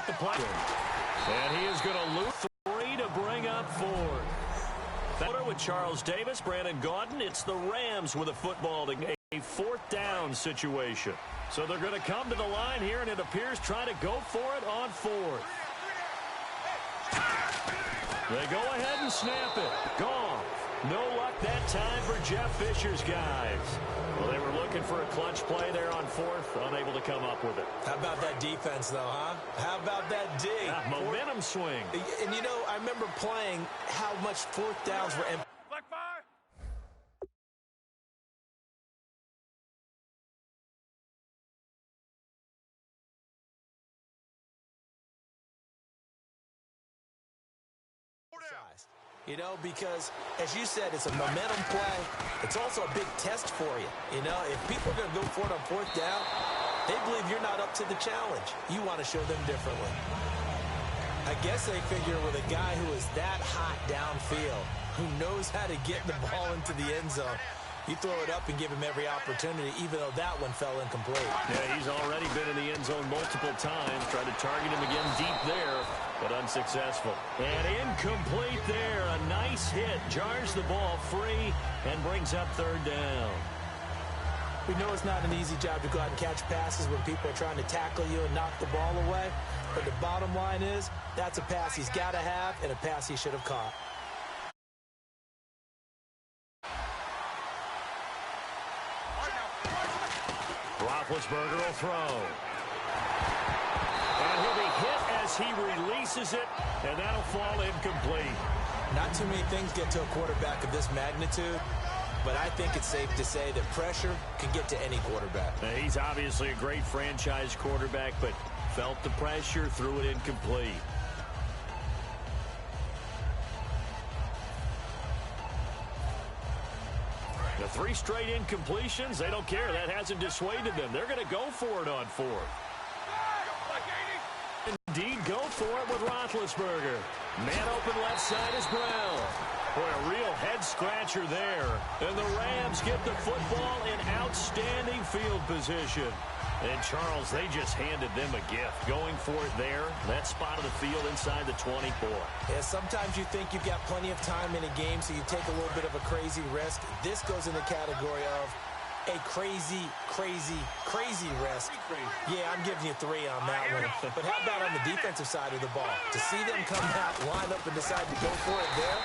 the play. And he is going to lose 3 to bring up 4. With Charles Davis, Brandon Gaudin, it's the Rams with a football to a 4th down situation. So they're going to come to the line here, and it appears trying to go for it on 4th. They go ahead and snap it. Gone. No luck that time for Jeff Fisher's guys. Well, they were looking for a clutch play there on 4th, unable to come up with it. How about that defense, though, huh? How about that D? Momentum swing. And, you know, I remember playing how much 4th downs were empty. You know, because, as you said, it's a momentum play. It's also a big test for you. You know, if people are going to go for it on 4th down, they believe you're not up to the challenge. You want to show them differently. I guess they figure with a guy who is that hot downfield, who knows how to get the ball into the end zone, you throw it up and give him every opportunity, even though that one fell incomplete. Yeah, he's already been in the end zone multiple times. Tried to target him again deep there, but unsuccessful. And incomplete there. A nice hit. Jars the ball free and brings up 3rd down. We know it's not an easy job to go out and catch passes when people are trying to tackle you and knock the ball away. But the bottom line is, that's a pass he's got to have and a pass he should have caught. Roethlisberger will throw. And he'll be hit as he releases it, and that'll fall incomplete. Not too many things get to a quarterback of this magnitude, but I think it's safe to say that pressure can get to any quarterback. Now, he's obviously a great franchise quarterback, but felt the pressure, threw it incomplete. The 3 straight incompletions, they don't care. That hasn't dissuaded them. They're going to go for it on 4th. Indeed, go for it with Roethlisberger. Man open left side is Brown. Boy, a real head-scratcher there. And the Rams get the football in outstanding field position. And, Charles, they just handed them a gift. Going for it there, that spot of the field inside the 24. Yeah, sometimes you think you've got plenty of time in a game, so you take a little bit of a crazy risk. This goes in the category of a crazy risk. Yeah, I'm giving you 3 on that one. But how about on the defensive side of the ball? To see them come out, line up, and decide to go for it there,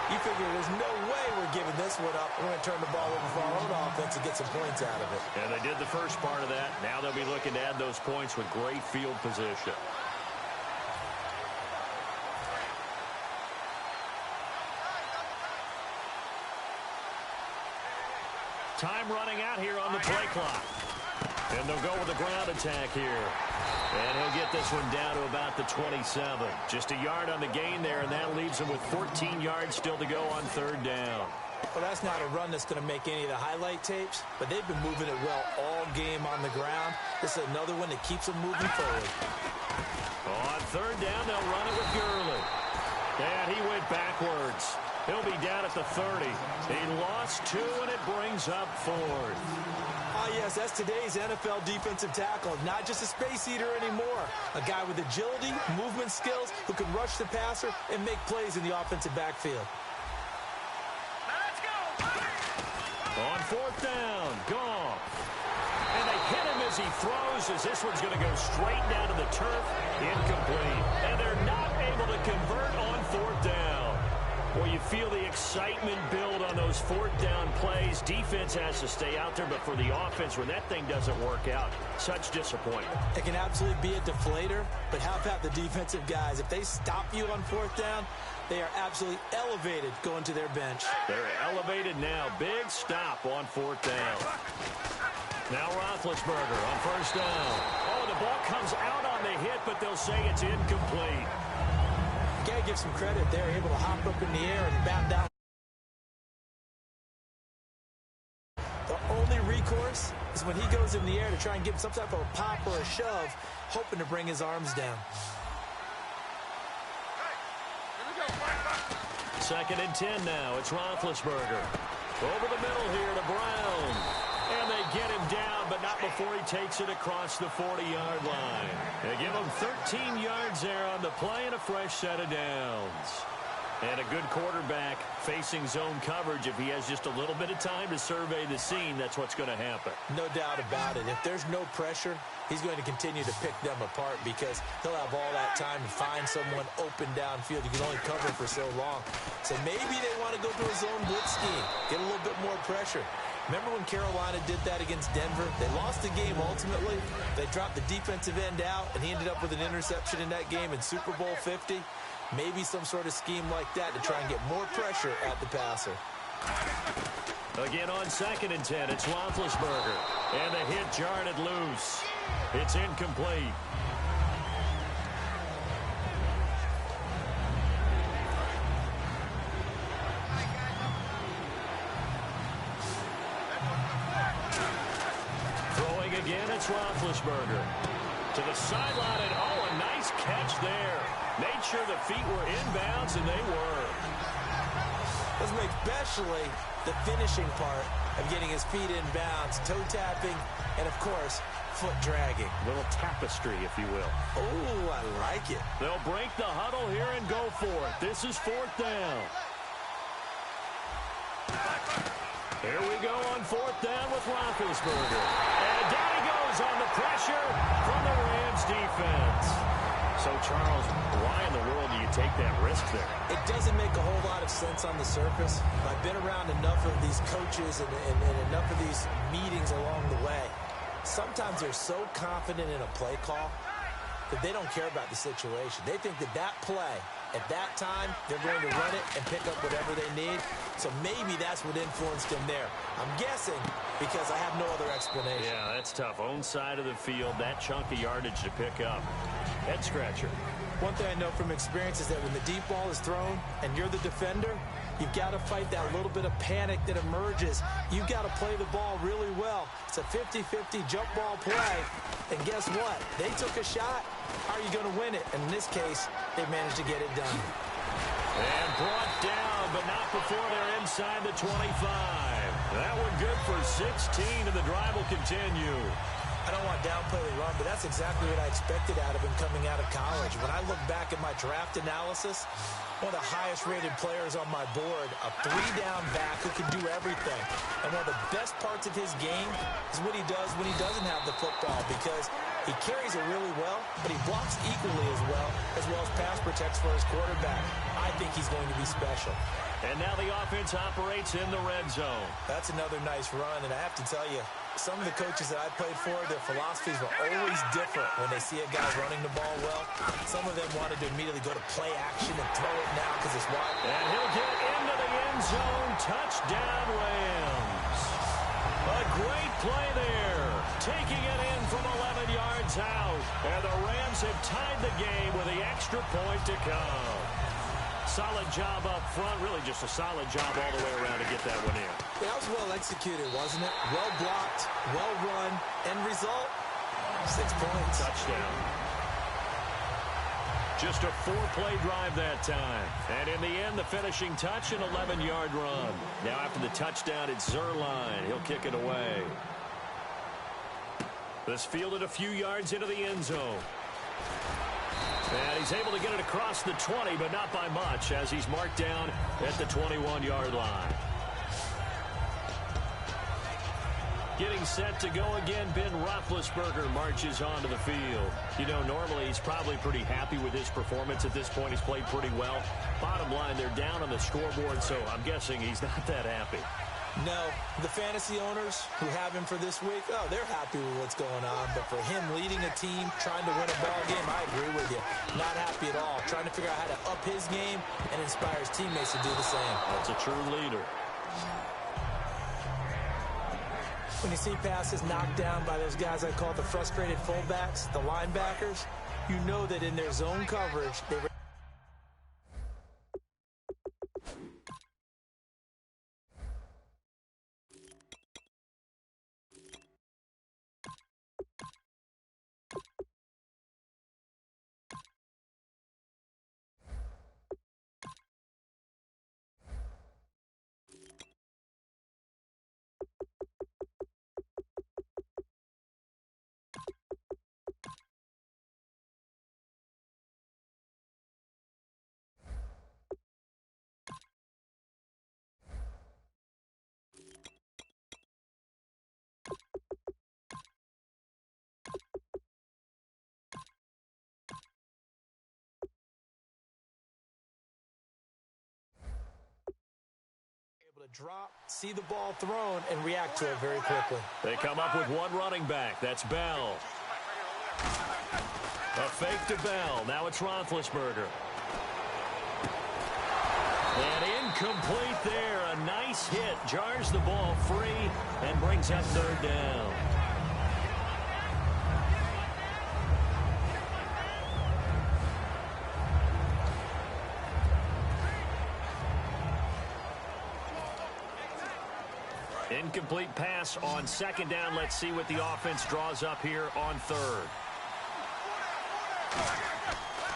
you figure there's no way we're giving this one up. We're going to turn the ball over for our own offense and get some points out of it. And they did the first part of that. Now they'll be looking to add those points with great field position. Time running out here on the play clock. And they'll go with the ground attack here. And he'll get this one down to about the 27. Just a yard on the gain there, and that leaves him with 14 yards still to go on 3rd down. Well, that's not a run that's going to make any of the highlight tapes, but they've been moving it well all game on the ground. This is another one that keeps them moving forward. On 3rd down, they'll run it with Gurley. And he went backwards. He'll be down at the 30. He lost 2, and it brings up 4th. Ah, yes, that's today's NFL defensive tackle. Not just a space eater anymore. A guy with agility, movement skills, who can rush the passer and make plays in the offensive backfield. Let's go! On 4th down, Goff. And they hit him as he throws, as this one's going to go straight down to the turf. Incomplete. And they're not able to convert on 4th down. Well, you feel the excitement build on those 4th down plays. Defense has to stay out there, but for the offense, when that thing doesn't work out, such disappointment. It can absolutely be a deflator, but how about the defensive guys? If they stop you on 4th down, they are absolutely elevated going to their bench. They're elevated now. Big stop on 4th down. Now Roethlisberger on 1st down. Oh, the ball comes out on the hit, but they'll say it's incomplete. You got to give some credit. They're able to hop up in the air and bat down. The only recourse is when he goes in the air to try and give some type of a pop or a shove, hoping to bring his arms down. 2nd and 10 now. It's Roethlisberger. Over the middle here to Brown. And they get him down, but not before he takes it across the 40-yard line. They give him 13 yards. yards there on the play and a fresh set of downs. And a good quarterback facing zone coverage. If he has just a little bit of time to survey the scene, that's what's going to happen. No doubt about it. If there's no pressure, he's going to continue to pick them apart because he'll have all that time to find someone open downfield. You can only cover for so long. So maybe they want to go to a zone blitz scheme, get a little bit more pressure. Remember when Carolina did that against Denver? They lost the game ultimately. They dropped the defensive end out, and he ended up with an interception in that game in Super Bowl 50. Maybe some sort of scheme like that to try and get more pressure at the passer. Again on 2nd and 10, it's Roethlisberger. And the hit jarred it loose. It's incomplete. Throwing again, it's Roethlisberger. To the sideline, and oh, a nice catch there. Made sure the feet were inbounds, and they were. Especially the finishing part of getting his feet inbounds, toe tapping, and, of course, foot dragging. Little tapestry, if you will. Oh, I like it. They'll break the huddle here and go for it. This is 4th down. Here we go on 4th down with Roethlisberger. And down he goes on the pressure from the Rams defense. So, Charles, why in the world do you take that risk there? It doesn't make a whole lot of sense on the surface. I've been around enough of these coaches and enough of these meetings along the way. Sometimes they're so confident in a play call that they don't care about the situation. They think that that play, at that time, they're going to run it and pick up whatever they need. So maybe that's what influenced him there. I'm guessing because I have no other explanation. Yeah, that's tough. Own side of the field, that chunk of yardage to pick up. Head scratcher. One thing I know from experience is that when the deep ball is thrown and you're the defender, you've got to fight that little bit of panic that emerges. You've got to play the ball really well. It's a 50-50 jump ball play. And guess what? They took a shot. How are you going to win it? And in this case, they managed to get it done. And brought down, but not before they're inside the 25. That one good for 16, and the drive will continue. I don't want to downplay the run, but that's exactly what I expected out of him coming out of college. When I look back at my draft analysis, one of the highest-rated players on my board, a 3-down back who can do everything. And one of the best parts of his game is what he does when he doesn't have the football, because he carries it really well, but he blocks equally as well as pass protects for his quarterback. I think he's going to be special. And now the offense operates in the red zone. That's another nice run, and I have to tell you, some of the coaches that I played for, their philosophies were always different when they see a guy running the ball well. Some of them wanted to immediately go to play action and throw it now because it's wide. And he'll get into the end zone. Touchdown, Rams. A great play there. Taking it in from 11 yards out. And the Rams have tied the game with the extra point to come. Solid job up front. Really just a solid job all the way around to get that one in. That was well executed, wasn't it? Well blocked, well run. End result, 6 points. Touchdown. Just a 4-play drive that time. And in the end, the finishing touch, an 11-yard run. Now after the touchdown, it's Zerline. He'll kick it away. This fielded a few yards into the end zone. And he's able to get it across the 20, but not by much, as he's marked down at the 21-yard line. Getting set to go again, Ben Roethlisberger marches onto the field. You know, normally he's probably pretty happy with his performance at this point. He's played pretty well. Bottom line, they're down on the scoreboard, so I'm guessing he's not that happy. No, the fantasy owners who have him for this week, oh, they're happy with what's going on. But for him leading a team, trying to win a ball game, I agree with you. Not happy at all. Trying to figure out how to up his game and inspire his teammates to do the same. That's a true leader. When you see passes knocked down by those guys I call the frustrated fullbacks, the linebackers, you know that in their zone coverage, they drop, see the ball thrown, and react to it very quickly. They come up with one running back. That's Bell. A fake to Bell. Now it's Roethlisberger. And incomplete there. A nice hit. Jars the ball free and brings up third down. Incomplete pass on second down. Let's see what the offense draws up here on third.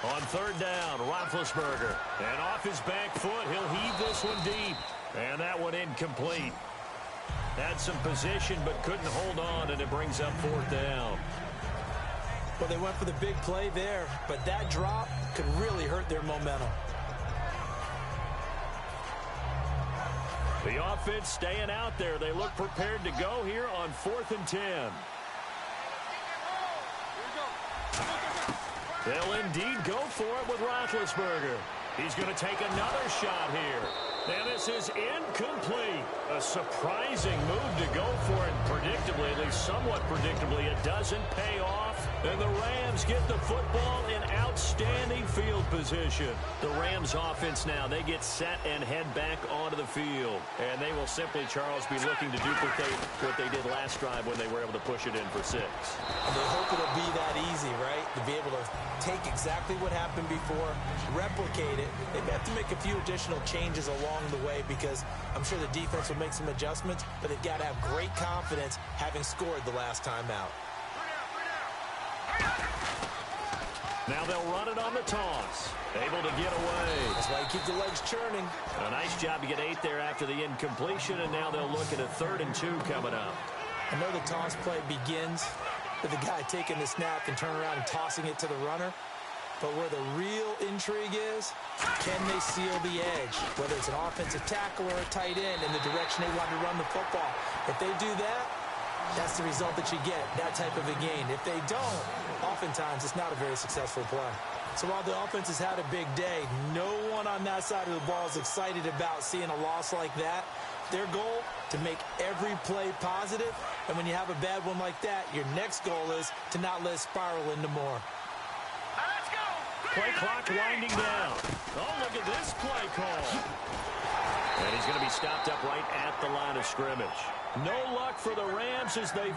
On third down, Roethlisberger. And off his back foot, he'll heave this one deep. And that one incomplete. Had some position but couldn't hold on, and it brings up fourth down. Well, they went for the big play there, but that drop could really hurt their momentum. The offense staying out there. They look prepared to go here on 4th and 10. They'll indeed go for it with Roethlisberger. He's going to take another shot here. And this is incomplete. A surprising move to go for it. Predictably, at least somewhat predictably, it doesn't pay off. And the Rams get the football in outstanding field position. The Rams offense now, they get set and head back onto the field. And they will simply, Charles, be looking to duplicate what they did last drive when they were able to push it in for 6. And they hope it'll be that easy, right? To be able to take exactly what happened before, replicate it. They may have to make a few additional changes along the way because I'm sure the defense will make some adjustments, but they've got to have great confidence having scored the last time out. Now they'll run it on the toss. Able to get away. That's why you keep the legs churning. A nice job to get 8 there after the incompletion, and now they'll look at a 3rd and 2 coming up. I know the toss play begins with the guy taking the snap and turn around and tossing it to the runner. But where the real intrigue is, can they seal the edge? Whether it's an offensive tackle or a tight end in the direction they want to run the football. If they do that, that's the result that you get, that type of a gain. If they don't, oftentimes it's not a very successful play. So while the offense has had a big day, no one on that side of the ball is excited about seeing a loss like that. Their goal, to make every play positive. And when you have a bad one like that, your next goal is to not let it spiral into more. Play clock winding down. Oh, look at this play call. And he's going to be stopped up right at the line of scrimmage. No luck for the Rams as they